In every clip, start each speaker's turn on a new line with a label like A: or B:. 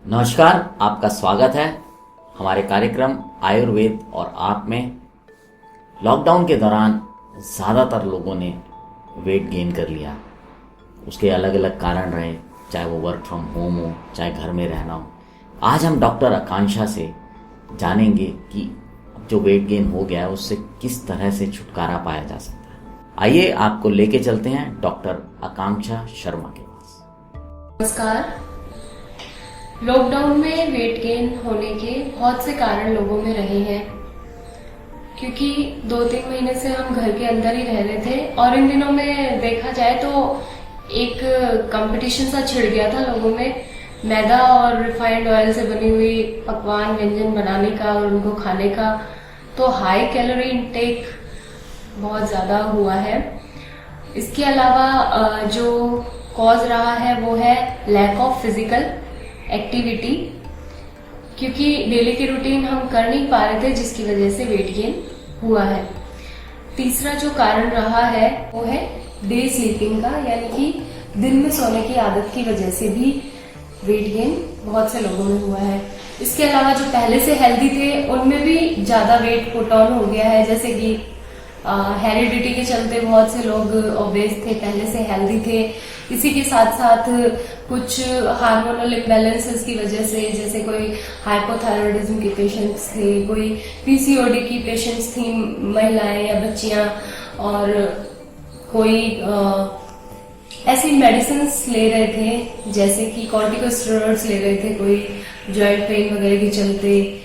A: नमस्कार, आपका स्वागत है हमारे कार्यक्रम आयुर्वेद और आप में। लॉकडाउन के दौरान ज़्यादातर लोगों ने वेट गेन कर लिया। उसके अलग अलग कारण रहे, चाहे वो वर्क फ्रॉम होम हो, चाहे घर में रहना हो। आज हम डॉक्टर आकांक्षा से जानेंगे कि जो वेट गेन हो गया है उससे किस तरह से छुटकारा पाया जा सकता है। आइए आपको लेके चलते हैं डॉक्टर आकांक्षा शर्मा के पास।
B: नमस्कार। लॉकडाउन में वेट गेन होने के बहुत से कारण लोगों में रहे हैं, क्योंकि 2-3 महीने से हम घर के अंदर ही रह रहे थे और इन दिनों में देखा जाए तो एक कंपटीशन सा छिड़ गया था लोगों में मैदा और रिफाइंड ऑयल से बनी हुई पकवान व्यंजन बनाने का और उनको खाने का। तो हाई कैलोरी इनटेक बहुत ज़्यादा हुआ है। इसके अलावा जो कॉज रहा है वो है लैक ऑफ फिजिकल एक्टिविटी, क्योंकि डेली की रूटीन हम कर नहीं पा रहे थे, जिसकी वजह से वेट गेन हुआ है। तीसरा जो कारण रहा है वो है डे स्लीपिंग का, यानी कि दिन में सोने की आदत की वजह से भी वेट गेन बहुत से लोगों में हुआ है। इसके अलावा जो पहले से हेल्दी थे उनमें भी ज्यादा वेट पुट ऑन हो गया है, जैसे कि हेरिडिटी के चलते बहुत से लोग ओबेस थे, पहले से हेल्दी थे। इसी के साथ साथ कुछ हार्मोनल इम्बैलेंसेस की वजह से, जैसे कोई हाइपोथायरॉयडिज्म के पेशेंट्स थे, कोई पीसीओडी की पेशेंट्स थी, महिलाएं या बच्चियां, और कोई ऐसी मेडिसिन ले रहे थे जैसे कि कॉर्टिकोस्टेरॉइड्स ले रहे थे, कोई जॉइंट पेन वगैरह के चलते,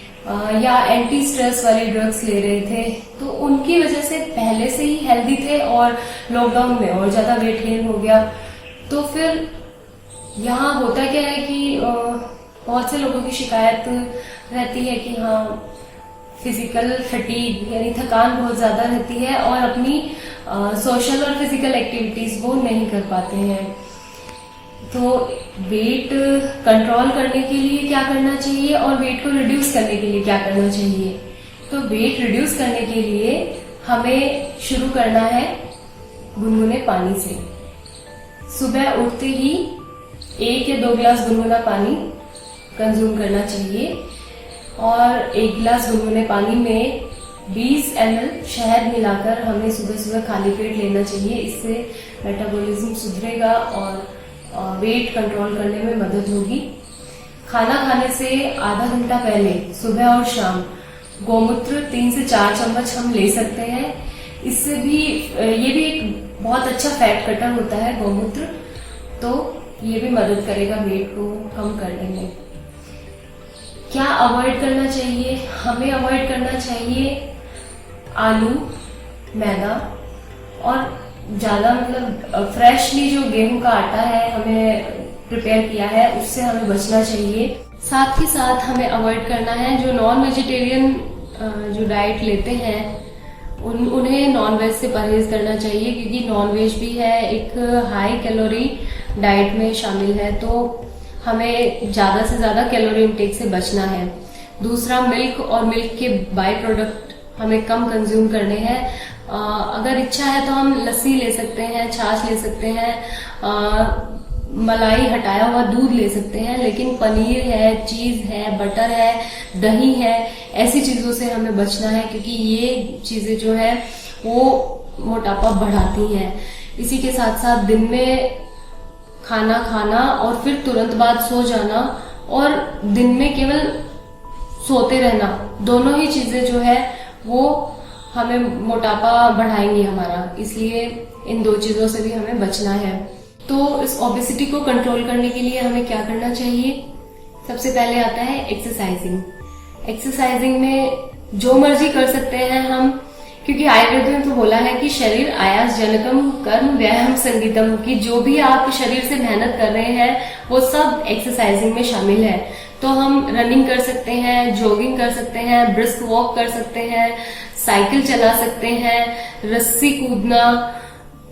B: या एंटी स्ट्रेस वाली ड्रग्स ले रहे थे। तो उनकी वजह से पहले से ही हेल्दी थे और लॉकडाउन में और ज्यादा वेट गेन हो गया। तो फिर यहाँ होता क्या है कि बहुत से लोगों की शिकायत रहती है कि हाँ, फिजिकल फटीग यानी थकान बहुत ज्यादा रहती है और अपनी सोशल और फिजिकल एक्टिविटीज वो नहीं कर पाते हैं। तो वेट कंट्रोल करने के लिए क्या करना चाहिए और वेट को रिड्यूस करने के लिए क्या करना चाहिए? तो वेट रिड्यूस करने के लिए हमें शुरू करना है गुनगुने पानी से। सुबह उठते ही 1 या 2 गिलास गुनगुना पानी कंज्यूम करना चाहिए और 1 गिलास गुनगुने पानी में 20 ml शहद मिलाकर हमें सुबह सुबह खाली पेट लेना चाहिए। इससे मेटाबॉलिज्म सुधरेगा और वेट कंट्रोल करने में मदद होगी। खाना खाने से आधा घंटा पहले सुबह और शाम गौमूत्र 3 से 4 चम्मच हम ले सकते हैं। इससे भी ये भी एक बहुत अच्छा फैट कटर होता है गौमूत्र, तो ये भी मदद करेगा वेट को कम करने में। क्या अवॉइड करना चाहिए? हमें अवॉइड करना चाहिए आलू, मैदा और ज्यादा फ्रेशली जो गेहूं का आटा है हमें प्रिपेयर किया है उससे हमें बचना चाहिए। साथ ही साथ हमें अवॉइड करना है जो नॉन वेजिटेरियन जो डाइट लेते हैं उन्हें नॉन वेज से परहेज करना चाहिए, क्योंकि नॉन वेज भी है एक हाई कैलोरी डाइट में शामिल है। तो हमें ज्यादा से ज्यादा कैलोरी इंटेक से बचना है। दूसरा, मिल्क और मिल्क के बाय प्रोडक्ट हमें कम कंज्यूम करने हैं। अगर इच्छा है तो हम लस्सी ले सकते हैं, छाछ ले सकते हैं, मलाई हटाया हुआ दूध ले सकते हैं, लेकिन पनीर है, चीज है, बटर है, दही है, ऐसी चीजों से हमें बचना है, क्योंकि ये चीजें जो है वो मोटापा बढ़ाती हैं। इसी के साथ साथ दिन में खाना खाना और फिर तुरंत बाद सो जाना और दिन में केवल सोते रहना, दोनों ही चीजें जो है वो हमें मोटापा बढ़ाएंगी हमारा। इसलिए इन 2 चीजों से भी हमें बचना है। तो इस ओबेसिटी को कंट्रोल करने के लिए हमें क्या करना चाहिए? सबसे पहले आता है एक्सरसाइजिंग। एक्सरसाइजिंग में जो मर्जी कर सकते हैं हम, क्योंकि आयुर्वेद में तो बोला है कि शरीर आयास जनकम कर्म व्यायाम संगीतम, की जो भी आप शरीर से मेहनत कर रहे हैं वो सब एक्सरसाइजिंग में शामिल है। तो हम रनिंग कर सकते हैं, जॉगिंग कर सकते हैं, ब्रिस्क वॉक कर सकते हैं, साइकिल चला सकते हैं, रस्सी कूदना,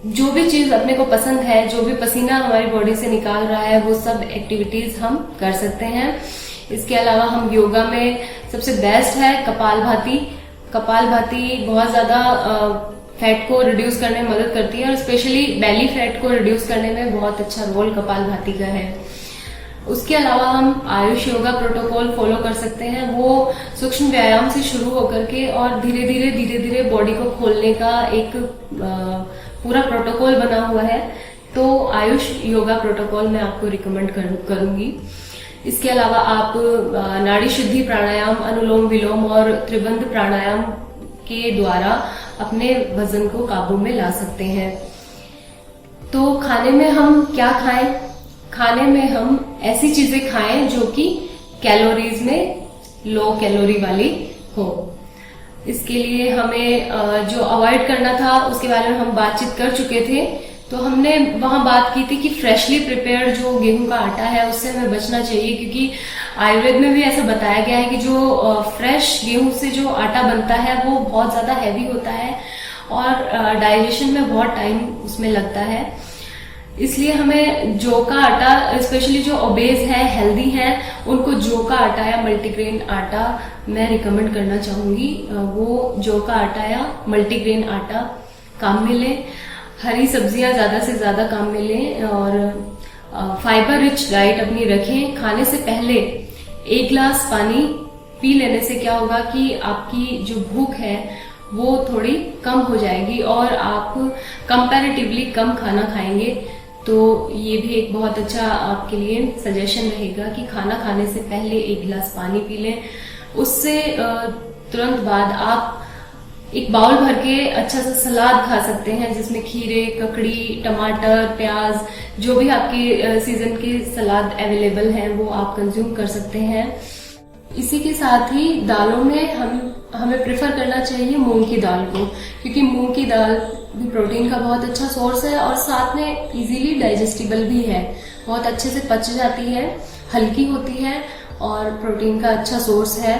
B: जो भी चीज अपने को पसंद है, जो भी पसीना हमारी बॉडी से निकाल रहा है वो सब एक्टिविटीज हम कर सकते हैं। इसके अलावा हम योगा में सबसे बेस्ट है कपालभाति। कपालभाति बहुत ज्यादा फैट को रिड्यूस करने में मदद करती है और स्पेशली बेली फैट को रिड्यूस करने में बहुत अच्छा रोल कपालभाति का है। उसके अलावा हम आयुष योगा प्रोटोकॉल फॉलो कर सकते हैं। वो सूक्ष्म व्यायाम से शुरू होकर के और धीरे धीरे बॉडी को खोलने का एक पूरा प्रोटोकॉल बना हुआ है। तो आयुष योगा प्रोटोकॉल मैं आपको रिकमेंड करूंगी। इसके अलावा आप नाड़ी शुद्धि प्राणायाम, अनुलोम विलोम और त्रिबंध प्राणायाम के द्वारा अपने वजन को काबू में ला सकते हैं। तो खाने में हम क्या खाएं? खाने में हम ऐसी चीजें खाएं जो कि कैलोरीज में लो कैलोरी वाली हो। इसके लिए हमें जो अवॉइड करना था उसके बारे में हम बातचीत कर चुके थे। तो हमने वहां बात की थी कि फ्रेशली प्रिपेयर्ड जो गेहूं का आटा है उससे हमें बचना चाहिए, क्योंकि आयुर्वेद में भी ऐसा बताया गया है कि जो फ्रेश गेहूं से जो आटा बनता है वो बहुत ज्यादा हैवी होता है और डाइजेशन में बहुत टाइम उसमें लगता है। इसलिए हमें जौ का आटा, स्पेशली जो ओबेज है, हेल्दी है, उनको जौ का आटा या मल्टीग्रेन आटा मैं रिकमेंड करना चाहूंगी। वो जौ का आटा या मल्टीग्रेन आटा काम में लें, हरी सब्जियां ज्यादा से ज्यादा काम में लें और फाइबर रिच डाइट अपनी रखें। खाने से पहले 1 गिलास पानी पी लेने से क्या होगा कि आपकी जो भूख है वो थोड़ी कम हो जाएगी और आप कंपैरेटिवली कम खाना खाएंगे। तो ये भी एक बहुत अच्छा आपके लिए सजेशन रहेगा कि खाना खाने से पहले 1 गिलास पानी पी लें। उससे तुरंत बाद आप एक बाउल भर के अच्छा सा सलाद खा सकते हैं, जिसमें खीरे, ककड़ी, टमाटर, प्याज, जो भी आपके सीजन के सलाद अवेलेबल हैं वो आप कंज्यूम कर सकते हैं। इसी के साथ ही दालों में हमें प्रेफर करना चाहिए मूंग की दाल को, क्योंकि मूंग की दाल भी प्रोटीन का बहुत अच्छा सोर्स है और साथ में इजीली डाइजेस्टिबल भी है, बहुत अच्छे से पच जाती है, हल्की होती है और प्रोटीन का अच्छा सोर्स है।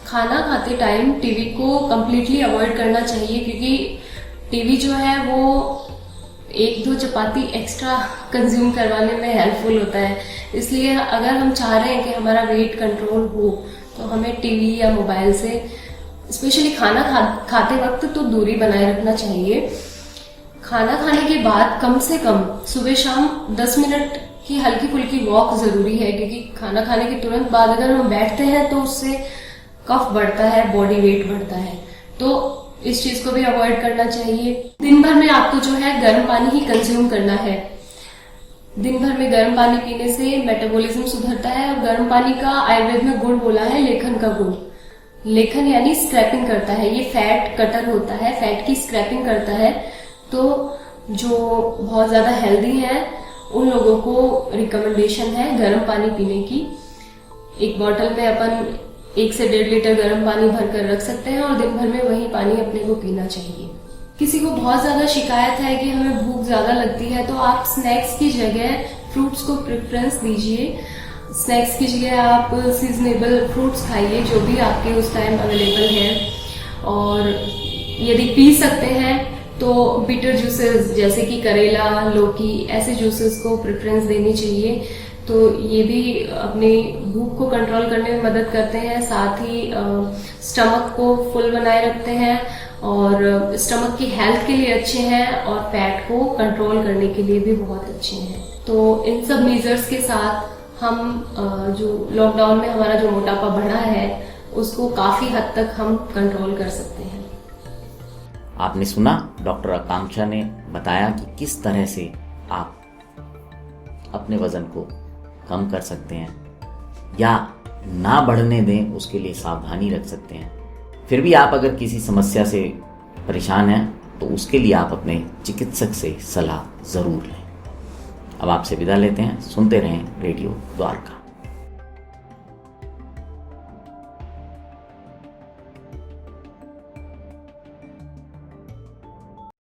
B: खाना खाते टाइम टीवी को कंप्लीटली अवॉइड करना चाहिए, क्योंकि टीवी जो है वो 1-2 चपाती एक्स्ट्रा कंज्यूम करवाने में हेल्पफुल होता है। इसलिए अगर हम चाह रहे हैं कि हमारा वेट कंट्रोल हो तो हमें टीवी या मोबाइल से स्पेशली खाना खाते वक्त तो दूरी बनाए रखना चाहिए। खाना खाने के बाद कम से कम सुबह शाम 10 मिनट की हल्की फुल्की वॉक जरूरी है, क्योंकि खाना खाने के तुरंत बाद अगर हम बैठते हैं तो उससे कफ बढ़ता है, बॉडी वेट बढ़ता है। तो इस चीज को भी अवॉइड करना चाहिए। दिन भर में आपको जो है गर्म पानी ही कंज्यूम करना है। दिन भर में गर्म पानी पीने से मेटाबॉलिज्म सुधरता है और गर्म पानी का आयुर्वेद में गुण बोला है लेखन का गुण। लेखन यानी स्क्रैपिंग करता है, ये फैट कटर होता है, फैट की स्क्रैपिंग करता है। तो जो बहुत ज्यादा हेल्दी है उन लोगों को रिकमेंडेशन है गर्म पानी पीने की। एक बॉटल में अपन 1 से 1.5 लीटर गर्म पानी भर कर रख सकते हैं और दिन भर में वही पानी अपने को पीना चाहिए। किसी को बहुत ज्यादा शिकायत है कि हमें भूख ज्यादा लगती है, तो आप स्नैक्स की जगह फ्रूट्स को प्रेफरेंस दीजिए। स्नैक्स की जगह आप सीजनेबल फ्रूट्स खाइए जो भी आपके उस टाइम अवेलेबल हैं। और यदि पी सकते हैं तो बिटर जूसेस जैसे कि करेला, लौकी, ऐसे जूसेस को प्रेफरेंस देनी चाहिए। तो ये भी अपनी भूख को कंट्रोल करने में मदद करते हैं, साथ ही स्टमक को फुल बनाए रखते हैं और स्टमक की हेल्थ के लिए अच्छे हैं और फैट को कंट्रोल करने के लिए भी बहुत अच्छे हैं। तो इन सब मेजर्स के साथ हम जो लॉकडाउन में हमारा जो मोटापा बढ़ा है उसको काफी हद तक हम कंट्रोल कर सकते हैं।
A: आपने सुना डॉक्टर आकांक्षा ने बताया कि किस तरह से आप अपने वजन को कम कर सकते हैं या ना बढ़ने दें, उसके लिए सावधानी रख सकते हैं। फिर भी आप अगर किसी समस्या से परेशान हैं तो उसके लिए आप अपने चिकित्सक से सलाह जरूर लें। अब आपसे विदा लेते हैं। सुनते रहें रेडियो द्वारका।